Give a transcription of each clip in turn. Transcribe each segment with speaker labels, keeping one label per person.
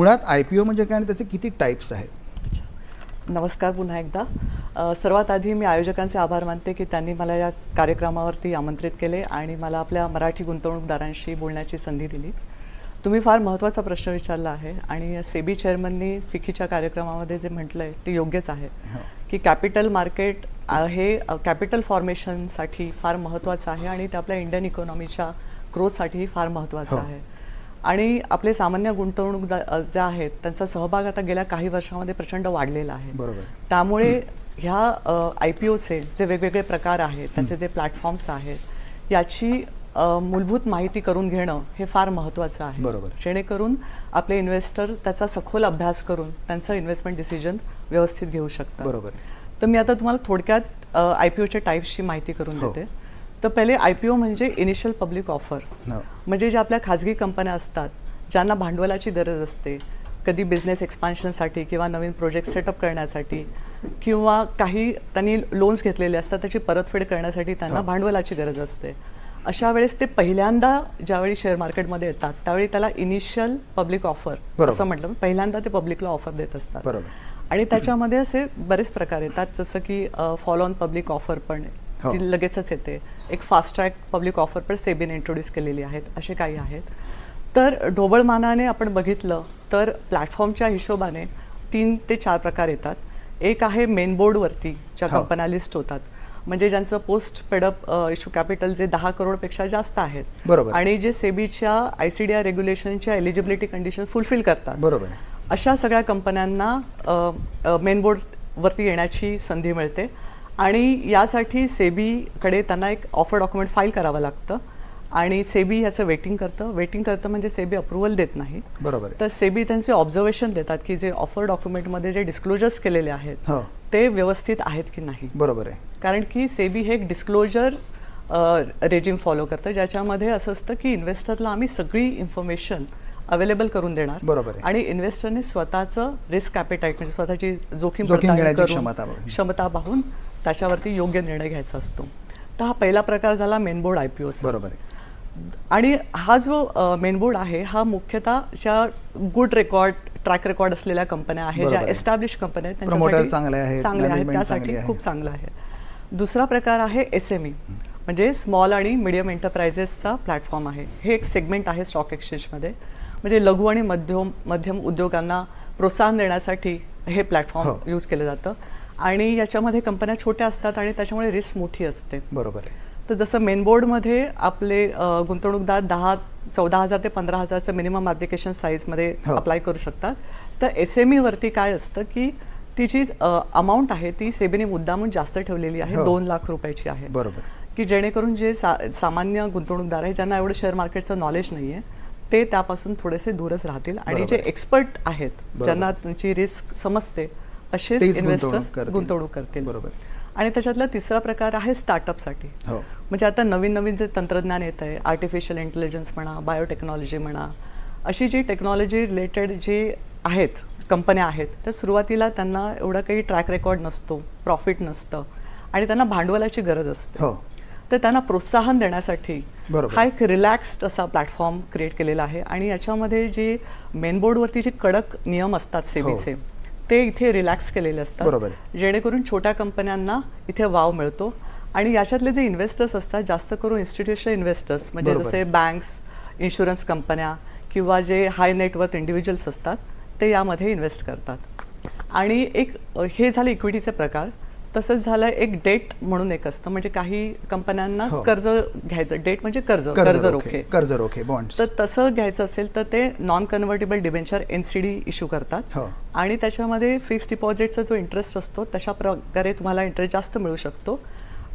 Speaker 1: मुळात IPO म्हणजे काय आणि त्याचे किती टाइप्स आहेत?
Speaker 2: नमस्कार पुन्हा एकदा. सर्वात आधी मी आयोजकांचे आभार मानते की त्यांनी मला या कार्यक्रमावरती आमंत्रित केले आणि मला आपल्या मराठी गुंतवणूकदारांशी बोलण्याची संधी दिली. तुम्ही फार महत्त्वाचा प्रश्न विचारला आहे आणि सेबी चेअरमननी फिकीच्या कार्यक्रमामध्ये जे म्हटलं आहे ते योग्यच आहे की कॅपिटल मार्केट हे कॅपिटल फॉर्मेशनसाठी फार महत्त्वाचं आहे आणि ते आपल्या इंडियन इकॉनॉमीच्या ग्रोथसाठी फार महत्त्वाचं आहे. आणि आपले सामान्य गुंतवणूकदार जे आहेत त्यांचा सहभाग आता गेल्या काही वर्षांमध्ये प्रचंड वाढलेला आहे.
Speaker 1: बरोबर.
Speaker 2: त्यामुळे ह्या IPOचे जे वेगवेगळे प्रकार आहेत, त्याचे जे प्लॅटफॉर्म्स आहेत, याची मूलभूत माहिती करून घेणं हे फार महत्त्वाचं आहे.
Speaker 1: बरोबर.
Speaker 2: जेणेकरून आपले इन्व्हेस्टर त्याचा सखोल अभ्यास करून त्यांचं इन्व्हेस्टमेंट डिसिजन व्यवस्थित घेऊ शकतात.
Speaker 1: बरोबर.
Speaker 2: तर मी आता तुम्हाला थोडक्यात IPOच्या टाईप्सची माहिती करून देते. तर पहिले IPO म्हणजे इनिशियल पब्लिक ऑफर. म्हणजे ज्या आपल्या खाजगी कंपन्या असतात ज्यांना भांडवलाची गरज असते, कधी बिझनेस एक्सपान्शनसाठी किंवा नवीन प्रोजेक्ट सेटअप करण्यासाठी किंवा काही त्यांनी लोन्स घेतलेले असतात त्याची परतफेड करण्यासाठी त्यांना भांडवलाची गरज असते. अशा वेळेस ते पहिल्यांदा ज्यावेळी शेअर मार्केटमध्ये येतात त्यावेळी त्याला इनिशियल पब्लिक ऑफर असं म्हटलं. पहिल्यांदा ते पब्लिकला ऑफर देत असतात.
Speaker 1: बरोबर.
Speaker 2: आणि त्याच्यामध्ये असे बरेच प्रकार येतात, जसं की फॉलो ऑन पब्लिक ऑफर पण ती लगेचच येते. एक फास्ट ट्रॅक पब्लिक ऑफर पण सेबीने इंट्रोड्यूस केलेली आहेत. असे काही आहेत. तर ढोबळमानाने आपण बघितलं तर प्लॅटफॉर्मच्या हिशोबाने 3 ते 4 प्रकार येतात. एक आहे मेन बोर्डवरती ज्या कंपन्या लिस्ट होतात, म्हणजे ज्यांचं पोस्ट पेडअप इश्यू कॅपिटल जे 10 करोडपेक्षा जास्त आहेत.
Speaker 1: बरोबर.
Speaker 2: आणि जे सेबीच्या ICDR रेग्युलेशनच्या एलिजिबिलिटी कंडिशन फुलफिल करतात.
Speaker 1: बरोबर.
Speaker 2: अशा सगळ्या कंपन्यांना मेन बोर्डवरती येण्याची संधी मिळते. आणि यासाठी सेबीकडे त्यांना एक ऑफर डॉक्युमेंट फाईल करावं लागतं आणि सेबी ह्याचं वेटिंग करतं म्हणजे सेबी अप्रुव्हल देत नाही.
Speaker 1: बरोबर.
Speaker 2: तर सेबी त्यांचे ऑब्झर्वेशन देतात की जे ऑफर डॉक्युमेंटमध्ये जे डिस्क्लोजर्स केलेले आहेत ते व्यवस्थित आहेत की नाही.
Speaker 1: बरोबर आहे.
Speaker 2: कारण की सेबी हे एक डिस्क्लोजर रेजिम फॉलो करतं ज्याच्यामध्ये असं असतं की इन्व्हेस्टरला आम्ही सगळी इन्फॉर्मेशन अवेलेबल करून देणार.
Speaker 1: बरोबर आहे.
Speaker 2: आणि इन्व्हेस्टरने स्वतःचं रिस्क ॲपेटाईट म्हणजे स्वतःची जोखीम
Speaker 1: घेण्याची
Speaker 2: क्षमता पाहून त्याच्यावरती योग्य निर्णय घ्यायचा असतो. तर हा पहिला प्रकार झाला मेनबोर्ड IPO.
Speaker 1: बरोबर आहे.
Speaker 2: आणि हा जो मेनबोर्ड आहे हा मुख्यतः ज्या गुड रेकॉर्ड ट्रॅक रेकॉर्ड असलेल्या कंपन्या आहेत, ज्या एस्टॅब्लिश कंपन्या आहेत त्यांच्यासाठी चांगले आहेत, त्यासाठी खूप चांगलं आहे. दुसरा प्रकार आहे SME म्हणजे स्मॉल आणि मिडियम एंटरप्राइजेसचा प्लॅटफॉर्म आहे. हे एक सेगमेंट आहे स्टॉक एक्सचेंजमध्ये. म्हणजे लघु आणि मध्यम उद्योगांना प्रोत्साहन देण्यासाठी हे प्लॅटफॉर्म यूज केलं जातं. आणि याच्यामध्ये कंपन्या छोट्या असतात आणि त्याच्यामुळे रिस्क मोठी असते.
Speaker 1: बरोबर आहे.
Speaker 2: तर जसं मेनबोर्डमध्ये आपले गुंतवणूकदार 14,000 ते 15,000चं मिनिमम ॲप्लिकेशन साईजमध्ये अप्लाय करू शकतात. तर SMEवरती काय असतं की तिची अमाऊंट आहे ती सेबीने मुद्दामून जास्त ठेवलेली आहे. 2 लाख रुपयाची आहे.
Speaker 1: बरोबर.
Speaker 2: की जेणेकरून जे सामान्य गुंतवणूकदार आहे ज्यांना एवढं शेअर मार्केटचं नॉलेज नाही आहे ते त्यापासून थोडेसे दूरच राहतील. आणि जे एक्सपर्ट आहेत ज्यांना त्यांची रिस्क समजते असेच इन्व्हेस्टर्स गुंतवणूक करतील.
Speaker 1: बरोबर.
Speaker 2: आणि त्याच्यातला तिसरा प्रकार आहे स्टार्टअपसाठी. म्हणजे आता नवीन जे तंत्रज्ञान येत आहे, आर्टिफिशियल इंटेलिजन्स म्हणा, बायोटेक्नॉलॉजी म्हणा, अशी जी टेक्नॉलॉजी रिलेटेड जी आहेत कंपन्या आहेत तर सुरुवातीला त्यांना एवढं काही ट्रॅक रेकॉर्ड नसतो, प्रॉफिट नसतं आणि त्यांना भांडवलाची गरज असते. तर त्यांना प्रोत्साहन देण्यासाठी हा एक रिलॅक्स्ड असा प्लॅटफॉर्म क्रिएट केलेला आहे. आणि याच्यामध्ये जे मेनबोर्डवरती जे कडक नियम असतात सेबीचे ते इथे रिलॅक्स केलेले असतात. जेणेकरून छोट्या कंपन्यांना इथे वाव मिळतो. आणि याच्यातले जे इन्व्हेस्टर्स असतात जास्त करून इन्स्टिट्यूशनल इन्व्हेस्टर्स म्हणजे जसे बँक्स, इन्शुरन्स कंपन्या किंवा जे हाय नेटवर्थ इंडिव्हिज्युअल्स असतात ते यामध्ये इन्व्हेस्ट करतात. आणि एक हे झाले इक्विटीचे प्रकार. तसंच झालं एक डेट म्हणून एक असतं, म्हणजे काही कंपन्यांना कर्ज घ्यायचं. डेट म्हणजे कर्ज रोखे बॉन्ड्स. तर तसं घ्यायचं असेल तर ते non convertible debenture NCD issue करतात. आणि त्याच्यामध्ये फिक्स डिपॉझिटचा जो इंटरेस्ट असतो तशा प्रकारे तुम्हाला इंटरेस्ट जास्त मिळू शकतो.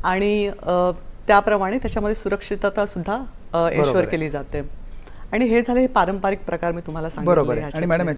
Speaker 2: आणि त्याप्रमाणे त्याच्यामध्ये सुरक्षितता सुद्धा एन्श्युअर केली जाते. आणि हे झाले पारंपरिक प्रकार मी तुम्हाला सांगितले.
Speaker 1: बरोबर. आणि मॅडम